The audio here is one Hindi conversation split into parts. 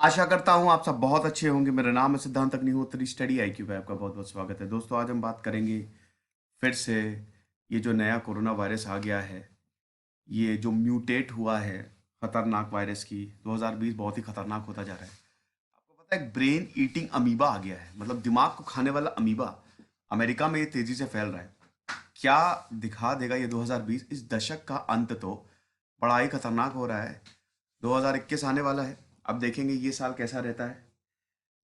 आशा करता हूँ आप सब बहुत अच्छे होंगे। मेरा नाम है सिद्धांत अग्निहोत्री, स्टडी आईक्यू पे आपका बहुत बहुत स्वागत है। दोस्तों, आज हम बात करेंगे फिर से ये जो नया कोरोना वायरस आ गया है, ये जो म्यूटेट हुआ है खतरनाक वायरस की 2020 बहुत ही खतरनाक होता जा रहा है। आपको पता है ब्रेन ईटिंग अमीबा आ गया है, मतलब दिमाग को खाने वाला अमीबा अमेरिका में ये तेजी से फैल रहा है। क्या दिखा देगा ये 2020? इस दशक का अंत तो बड़ा ही खतरनाक हो रहा है। 2021 आने वाला है, अब देखेंगे ये साल कैसा रहता है।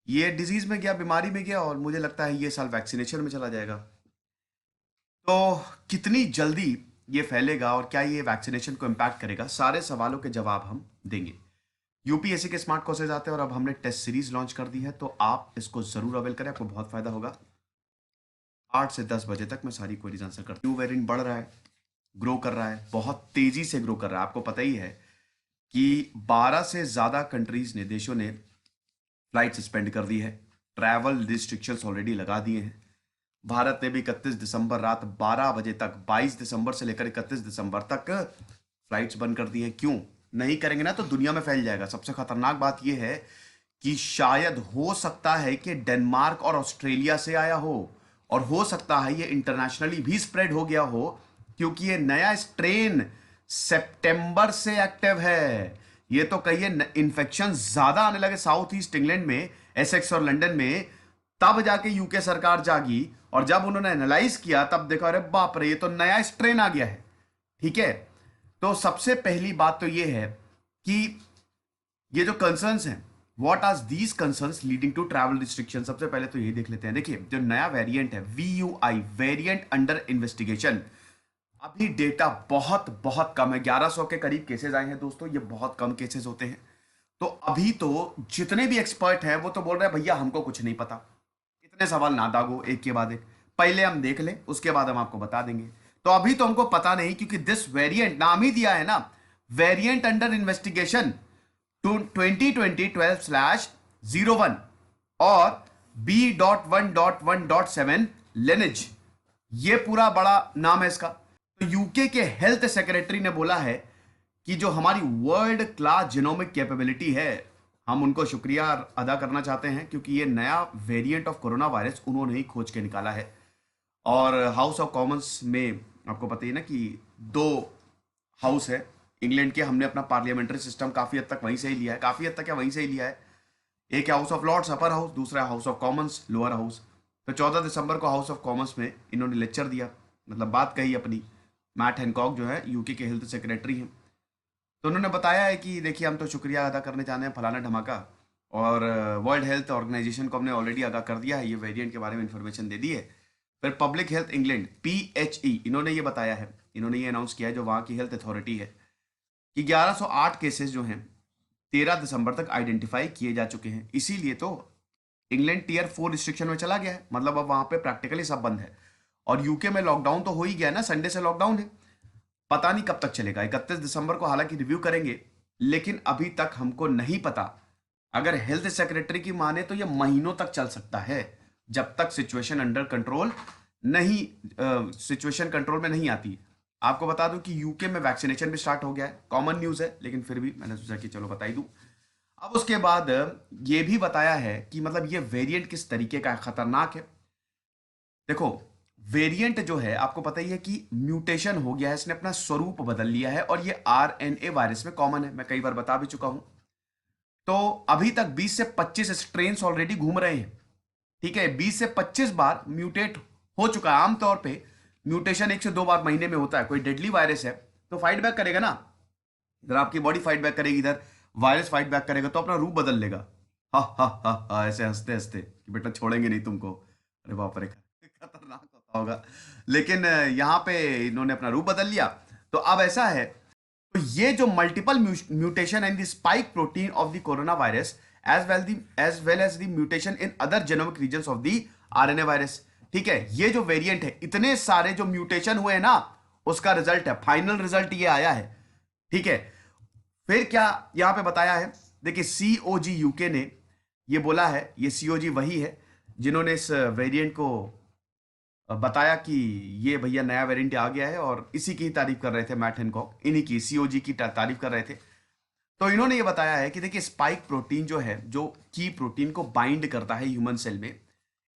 ये डिजीज में गया, बीमारी में गया, और मुझे लगता है ये साल वैक्सीनेशन में चला जाएगा। तो कितनी जल्दी ये फैलेगा और क्या ये वैक्सीनेशन को इम्पैक्ट करेगा, सारे सवालों के जवाब हम देंगे। यूपीएससी के स्मार्ट कोर्सेज आते हैं और अब हमने टेस्ट सीरीज लॉन्च कर दी है, तो आप इसको जरूर अवेल करें, आपको बहुत फायदा होगा। 8 से 10 बजे तक मैं सारी क्वेरीज आंसर करती हूँ। वेरिएंट बढ़ रहा है, ग्रो कर रहा है, बहुत तेजी से ग्रो कर रहा है। आपको पता ही है कि 12 से ज्यादा कंट्रीज ने, देशों ने फ्लाइट सस्पेंड कर दी है, ट्रैवल रिस्ट्रिक्शंस ऑलरेडी लगा दिए हैं। भारत ने भी 31 दिसंबर रात 12 बजे तक, 22 दिसंबर से लेकर 31 दिसंबर तक फ्लाइट्स बंद कर दी हैं। क्यों नहीं करेंगे ना, तो दुनिया में फैल जाएगा। सबसे खतरनाक बात यह है कि शायद हो सकता है कि डेनमार्क और ऑस्ट्रेलिया से आया हो, और हो सकता है ये इंटरनेशनली भी स्प्रेड हो गया हो, क्योंकि ये नया स्ट्रेन सितंबर से एक्टिव है। ये तो कहिए इन्फेक्शन ज्यादा आने लगे साउथ ईस्ट इंग्लैंड में, एसेक्स और लंदन में, तब जाके यूके सरकार जागी, और जब उन्होंने एनालाइज किया तब देखा अरे बाप रे, ये तो नया स्ट्रेन आ गया है। ठीक है, तो सबसे पहली बात तो ये है कि ये जो कंसर्न्स हैं, what are these concerns leading to travel restriction. सबसे पहले तो ये देख लेते हैं। देखिए, जो नया वेरिएंट है VUI, वेरिएंट अंडर इन्वेस्टिगेशन, अभी डेटा बहुत बहुत कम है। 1100 के करीब केसेस आए हैं दोस्तों, ये बहुत कम केसेस होते हैं। तो अभी तो जितने भी एक्सपर्ट हैं वो तो बोल रहे हैं भैया हमको कुछ नहीं पता। इतने सवाल ना दागो एक के बाद एक, पहले हम देख लें, उसके बाद हम आपको बता देंगे। तो अभी तो हमको पता नहीं, क्योंकि दिस वेरिएंट नाम ही दिया है ना, वेरिएंट अंडर इन्वेस्टिगेशन टू 2020-12/01 और B.1.1.7 लिनेज, ये पूरा बड़ा नाम है इसका। तो यूके के हेल्थ सेक्रेटरी ने बोला है कि जो हमारी वर्ल्ड क्लास जीनोमिक कैपेबिलिटी है, हम उनको शुक्रिया अदा करना चाहते हैं, क्योंकि ये नया वेरिएंट ऑफ कोरोना वायरस उन्होंने ही खोज के निकाला है। और हाउस ऑफ कॉमन्स में आपको पता ही ना कि दो हाउस है इंग्लैंड के, हमने अपना पार्लियामेंट्री सिस्टम काफी हद तक वहीं से ही लिया है, काफी हद तक क्या वहीं से ही लिया है। एक House of Lords upper house, दूसरा House of Commons lower house. तो 14 दिसंबर को हाउस ऑफ कॉमन्स में इन्होंने लेक्चर दिया, मतलब बात कही अपनी। मैट हैनकॉक जो है यूके के हेल्थ सेक्रेटरी हैं, तो उन्होंने बताया है कि देखिए हम तो शुक्रिया अदा करने जाने हैं फलाना धमाका, और वर्ल्ड हेल्थ ऑर्गेनाइजेशन को हमने ऑलरेडी आगाह कर दिया है, ये वेरिएंट के बारे में इंफॉर्मेशन दे दी है। फिर पब्लिक हेल्थ इंग्लैंड PHE, इन्होंने ये बताया है, इन्होंने ये अनाउंस किया है, जो वहाँ की हेल्थ अथॉरिटी है, कि 1108 केसेस जो हैं 13 दिसंबर तक आइडेंटिफाई किए जा चुके हैं। इसीलिए तो इंग्लैंड टियर 4 रिस्ट्रिक्शन में चला गया है, मतलब अब वहां पे प्रैक्टिकली सब बंद है। और यूके में लॉकडाउन तो हो ही गया ना, संडे से लॉकडाउन है। पता नहीं कब तक चलेगा, 31 दिसंबर को हालांकि रिव्यू करेंगे, लेकिन अभी तक हमको नहीं पता। अगर हेल्थ सेक्रेटरी की माने तो यह महीनों तक चल सकता है, जब तक सिचुएशन अंडर कंट्रोल नहीं, सिचुएशन कंट्रोल में नहीं आती। आपको बता दूं कि यूके में वैक्सीनेशन भी स्टार्ट हो गया है, कॉमन न्यूज है, लेकिन फिर भी मैंने सोचा कि चलो बता ही दूं। अब उसके बाद ये भी बताया है कि मतलब ये वेरिएंट किस तरीके का है, खतरनाक है। देखो, वेरिएंट जो है आपको पता ही है कि म्यूटेशन हो गया है, इसने अपना स्वरूप बदल लिया है, और ये RNA वायरस में कॉमन है, मैं कई बार बता भी चुका हूं। तो अभी तक 20 से 25 स्ट्रेन्स ऑलरेडी घूम रहे हैं। ठीक है, 20 से 25 बार म्यूटेट हो चुका है। आमतौर पे म्यूटेशन 1 से 2 बार महीने में होता है। कोई डेडली वायरस है तो फाइट बैक करेगा ना, इधर आपकी बॉडी फाइट बैक करेगी, इधर वायरस फाइट बैक करेगा, तो अपना रूप बदल लेगा। हा हा हा हा, ऐसे हंसते हंसते कि बेटा छोड़ेंगे नहीं तुमको। अरे बाप रे, खतरनाक होता होगा। लेकिन यहां पे इन्होंने अपना रूप बदल लिया। तो अब ऐसा है, तो ये जो multiple mutation in the spike protein of the corona virus as well as the mutation in other genomic regions of the RNA virus. ठीक है, ये जो वेरिएंट है, इतने सारे जो म्यूटेशन हुए हैं ना, उसका रिजल्ट है, फाइनल रिजल्ट ये आया है। ठीक है, फिर क्या यहां पे बताया है, देखिए COG यूके ने ये बोला है, ये COG वही है जिन्होंने इस वेरिएंट को बताया कि ये भैया नया वेरिएंट आ गया है, और इसी की ही तारीफ कर रहे थे मैट हैनकॉक, इन्हीं की COG की तारीफ कर रहे थे। तो इन्होंने ये बताया है कि देखिए स्पाइक प्रोटीन जो है, जो की प्रोटीन को बाइंड करता है ह्यूमन सेल में,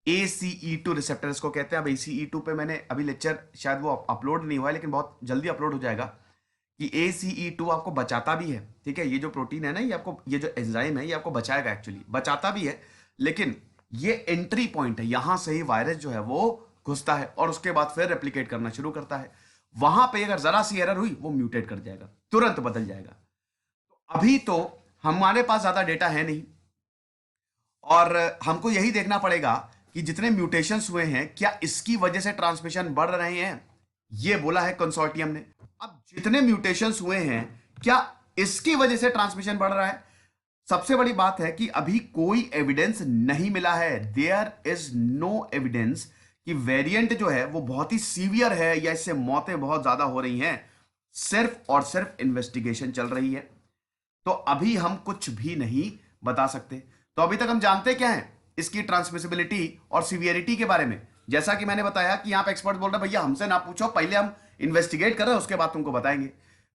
ACE2 रिसेप्टर इसको कहते हैं। अब ACE2 पे मैंने अभी लेक्चर शायद वो अपलोड नहीं हुआ है, लेकिन बहुत जल्दी अपलोड हो जाएगा, कि ACE2 आपको बचाता भी है। ठीक है, ये जो प्रोटीन है ना, ये आपको, ये जो एंजाइम है ये आपको बचाएगा, एक्चुअली बचाता भी है, लेकिन ये एंट्री पॉइंट है, यहां से ही वायरस जो है वो घुसता है और उसके बाद फिर रेप्लिकेट करना शुरू करता है। वहां पे अगर जरा सी एरर हुई, वो म्यूटेट कर जाएगा, तुरंत बदल जाएगा। अभी तो हमारे पास ज्यादा डेटा है नहीं, और हमको यही देखना पड़ेगा कि जितने म्यूटेशंस हुए हैं, क्या इसकी वजह से ट्रांसमिशन बढ़ रहे हैं, ये बोला है कंसोर्टियम ने। अब जितने म्यूटेशंस हुए हैं, क्या इसकी वजह से ट्रांसमिशन बढ़ रहा है? सबसे बड़ी बात है कि अभी कोई एविडेंस नहीं मिला है, देयर इज नो एविडेंस कि वेरिएंट जो है वो बहुत ही सीवियर है या इससे मौतें बहुत ज्यादा हो रही हैं। सिर्फ और सिर्फ इन्वेस्टिगेशन चल रही है, तो अभी हम कुछ भी नहीं बता सकते। तो अभी तक हम जानते क्या है इसकी ट्रांसमिसिबिलिटी और सीवियरिटी के बारे में। जैसा कि मैंने बताया कि यहां पे एक्सपर्ट बोल रहे हैं भैया हमसे ना पूछो, पहले हम इन्वेस्टिगेट कर रहे हैं, उसके बाद तुमको बताएंगे।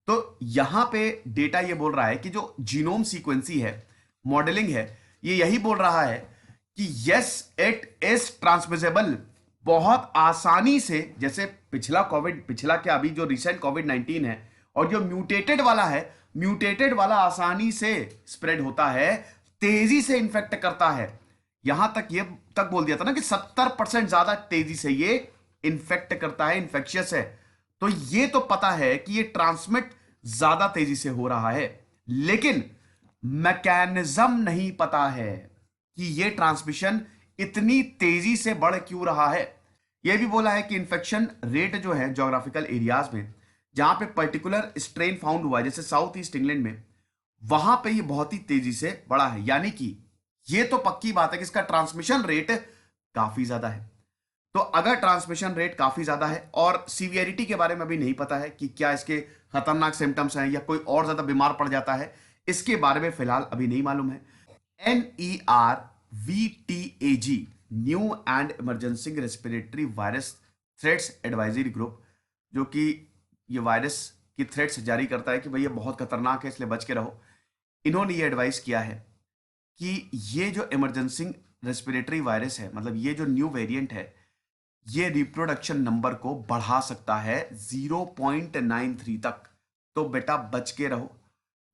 तो यहां पे डेटा ये बोल रहा है कि जो जीनोम सीक्वेंसी है, मॉडलिंग है, ये यही बोल रहा है कि यस इट इज ट्रांसमिसेबल, बहुत आसानी से। जैसे पिछला क्या, अभी जो रिसेंट कोविड-19 है और जो म्यूटेटेड वाला है, म्यूटेटेड वाला आसानी से स्प्रेड होता है, तेजी से इन्फेक्ट करता है। यहां तक ये तक बोल दिया था ना कि 70% ज्यादा तेजी से ये इन्फेक्ट करता है, इन्फेक्शियस है। तो ये तो पता है कि ये ट्रांसमिट ज्यादा तेजी से हो रहा है, लेकिन मैकेनिज्म नहीं पता है कि ये ट्रांसमिशन इतनी तेजी से बढ़ क्यों रहा है। यह भी बोला है कि इन्फेक्शन रेट जो है ज्योग्राफिकल एरियाज में जहां पे पर्टिकुलर स्ट्रेन फाउंड हुआ है, जैसे साउथ ईस्ट इंग्लैंड में, वहां पे ये बहुत ही तेजी से बढ़ा है। यानी कि ये तो पक्की बात है कि इसका ट्रांसमिशन रेट काफी ज्यादा है। तो अगर ट्रांसमिशन रेट काफी ज्यादा है और सीवियरिटी के बारे में अभी नहीं पता है कि क्या इसके खतरनाक सिम्टम्स हैं या कोई और ज्यादा बीमार पड़ जाता है, इसके बारे में फिलहाल अभी नहीं मालूम है। NERVTAG, new and emergency respiratory virus threats advisory group, जो कि ये वायरस की थ्रेट्स जारी करता है कि भाई ये बहुत खतरनाक है इसलिए बच के रहो, इन्होंने ये एडवाइस किया है कि ये जो इमरजेंसी रेस्पिरेटरी वायरस है, मतलब ये जो न्यू वेरिएंट है, ये रिप्रोडक्शन नंबर को बढ़ा सकता है 0.93 तक। तो बेटा बच के रहो।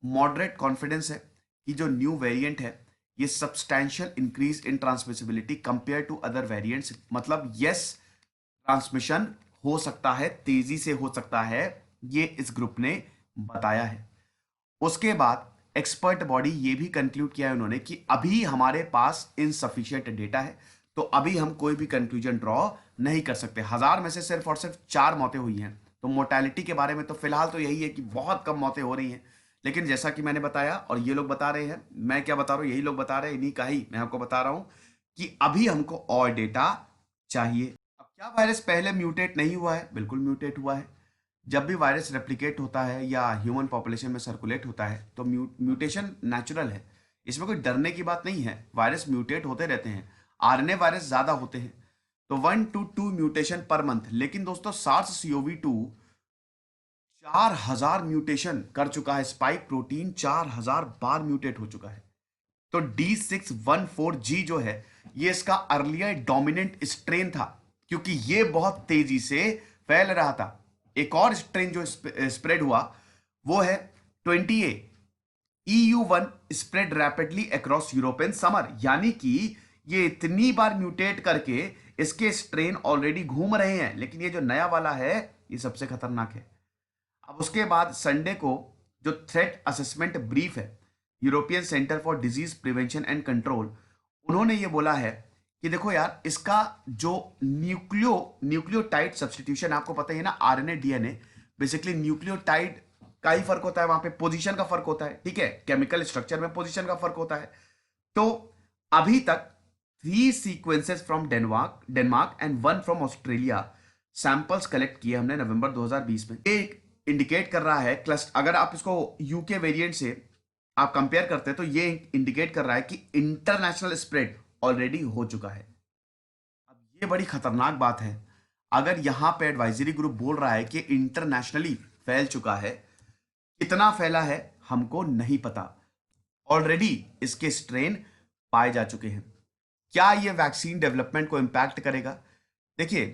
मॉडरेट कॉन्फिडेंस है कि जो न्यू वेरिएंट है ये substantial increase in transmissibility compare to other variants, मतलब यस ट्रांसमिशन हो सकता है, तेजी से हो सकता है, ये इस ग्रुप ने बताया है। उसके बाद एक्सपर्ट बॉडी ये भी कंक्लूड किया है उन्होंने कि अभी हमारे पास इनसफिशिएंट डेटा है, तो अभी हम कोई भी कंक्लूजन ड्रॉ नहीं कर सकते। 1000 में से सिर्फ और सिर्फ 4 मौतें हुई हैं। तो मोर्टेलिटी के बारे में तो फिलहाल तो यही है कि बहुत कम मौतें हो रही हैं, लेकिन जैसा कि मैंने बताया और ये लोग बता रहे हैं, मैं क्या बता रहा हूं, यही लोग बता रहे हैं, इन्हीं का ही मैं आपको बता रहा हूं कि अभी हमको और डेटा चाहिए। अब क्या वायरस पहले म्यूटेट नहीं हुआ है? बिल्कुल म्यूटेट हुआ है। जब भी वायरस रेप्लिकेट होता है या ह्यूमन पॉपुलेशन में सर्कुलेट होता है तो म्यूटेशन नेचुरल है, इसमें कोई डरने की बात नहीं है। वायरस म्यूटेट होते रहते हैं, आरएनए वायरस ज्यादा होते हैं, तो 1 to 2 म्यूटेशन पर मंथ। लेकिन दोस्तों SARS-CoV-2 4000 म्यूटेशन कर चुका है, स्पाइक प्रोटीन 4000 बार म्यूटेट हो चुका है। तो D614G जो है ये इसका अर्लियर डोमिनेंट स्ट्रेन था, क्योंकि ये बहुत तेजी से फैल रहा था। एक और स्ट्रेन जो स्प्रेड हुआ वो है 20A EU1, spread rapidly across European summer, यानी कि ये इतनी बार म्यूटेट करके इसके स्ट्रेन ऑलरेडी घूम रहे हैं, लेकिन ये जो नया वाला है ये सबसे खतरनाक है। अब उसके बाद संडे को जो थ्रेट असेसमेंट ब्रीफ है European centre for disease prevention and control, उन्होंने ये बोला है कि देखो यार, इसका जो न्यूक्लियोटाइड सब्स्टिट्यूशन, आपको पता ही है ना, आरएनए डीएनए, बेसिकली न्यूक्लियोटाइड का ही फर्क होता है, वहां पे पोजीशन का फर्क होता है, ठीक है, केमिकल स्ट्रक्चर में पोजीशन का फर्क होता है। तो अभी तक 3 sequences from Denmark and 1 from Australia samples collect किए हमने नवंबर 2020 में। एक इंडिकेट कर रहा है क्लस्टर, अगर आप इसको यूके वेरिएंट से आप कंपेयर करते हैं तो ये इंडिकेट कर रहा है कि इंटरनेशनल स्प्रेड ऑलरेडी हो चुका है। अब ये बड़ी खतरनाक बात है, अगर यहां पे एडवाइजरी ग्रुप बोल रहा है कि इंटरनेशनली फैल चुका है, कितना फैला है हमको नहीं पता। ऑलरेडी इसके स्ट्रेन पाए जा चुके हैं। क्या ये वैक्सीन डेवलपमेंट को इम्पैक्ट करेगा? देखिए,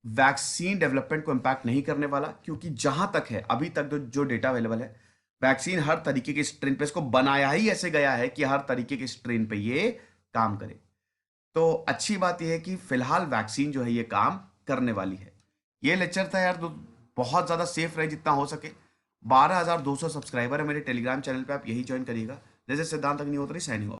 वैक्सीन डेवलपमेंट को इम्पैक्ट नहीं करने वाला, क्योंकि जहां तक है अभी तक जो डेटा अवेलेबल है, वैक्सीन हर तरीके के स्ट्रेन पे, इसको बनाया ही ऐसे गया है कि हर तरीके के स्ट्रेन पे ये काम करे। तो अच्छी बात यह है कि फिलहाल वैक्सीन जो है ये काम करने वाली है। ये लेक्चर था यार, बहुत ज़्यादा सेफ रहे जितना हो सके। 12,200 सब्सक्राइबर है मेरे टेलीग्राम चैनल पे, आप यही ज्वाइन करिएगा। जैसे सिद्धांत अग्निहोत्री साइनिंग ऑफ।